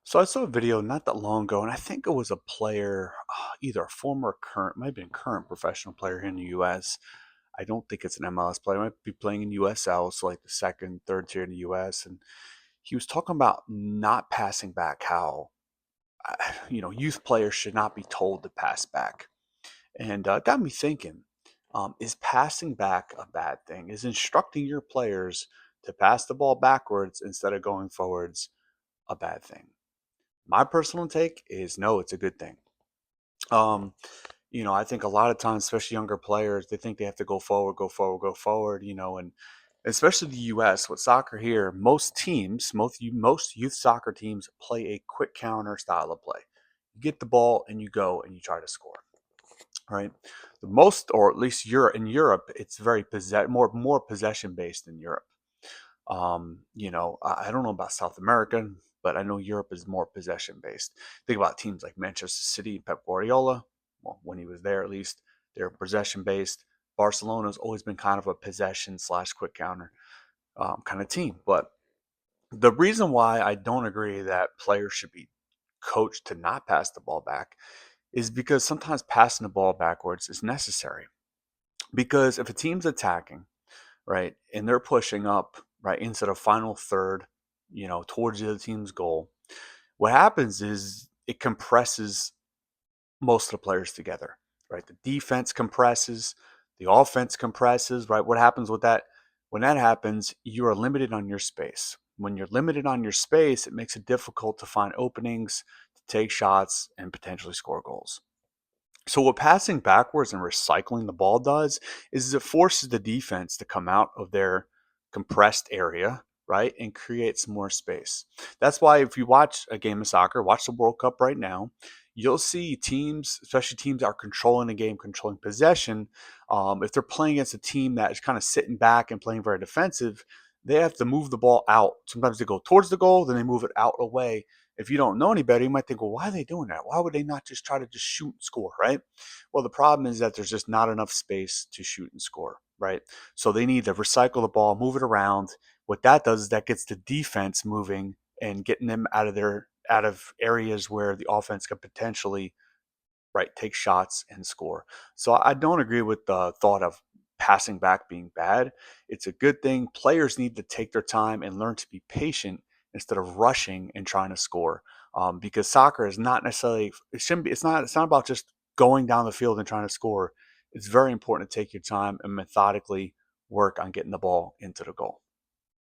So I saw a video not that long ago, and I think it was a player, either a former or current, might have been current professional player here in the U.S. I don't think it's an MLS player. Might be playing in USL, so like the second, third tier in the U.S. And he was talking about not passing back. How youth players should not be told to pass back, and it got me thinking: is passing back a bad thing? Is instructing your players to pass the ball backwards instead of going forwards a bad thing? My personal take is no, it's a good thing. Um, I think a lot of times, especially younger players, they think they have to go forward, go forward, go forward, and especially the US with soccer here, most teams, most youth soccer teams play a quick counter style of play. You get the ball and you go and you try to score, right? The most, or at least in Europe, it's very more possession based in Europe. I don't know about South America, but I know Europe is more possession based. Think about teams like Manchester City, Pep Guardiola. Well, when he was there, at least they're possession based. Barcelona's always been kind of a possession slash quick counter kind of team. But the reason why I don't agree that players should be coached to not pass the ball back is because sometimes passing the ball backwards is necessary. Because if a team's attacking, right? And they're pushing up, right, into the final third, towards the other team's goal. What happens is it compresses most of the players together, right? The defense compresses, the offense compresses, right? What happens with that? When that happens, you are limited on your space. When you're limited on your space, it makes it difficult to find openings, to take shots, and potentially score goals. So what passing backwards and recycling the ball does is it forces the defense to come out of their compressed area, right, and creates more space. That's why if you watch a game of soccer, watch the World Cup right now, you'll see teams, especially teams that are controlling the game, controlling possession. If they're playing against a team that is kind of sitting back and playing very defensive, they have to move the ball out. Sometimes they go towards the goal, then they move it out away. If you don't know any better, you might think, well, why are they doing that? Why would they not just try to just shoot and score, right? Well, the problem is that there's just not enough space to shoot and score, right? So they need to recycle the ball, move it around. What that does is that gets the defense moving and getting them out of areas where the offense could potentially right take shots and score. So I don't agree with the thought of passing back being bad. It's a good thing. Players need to take their time and learn to be patient instead of rushing and trying to score. Because soccer is not necessarily it shouldn't be it's not about just going down the field and trying to score. It's very important to take your time and methodically work on getting the ball into the goal.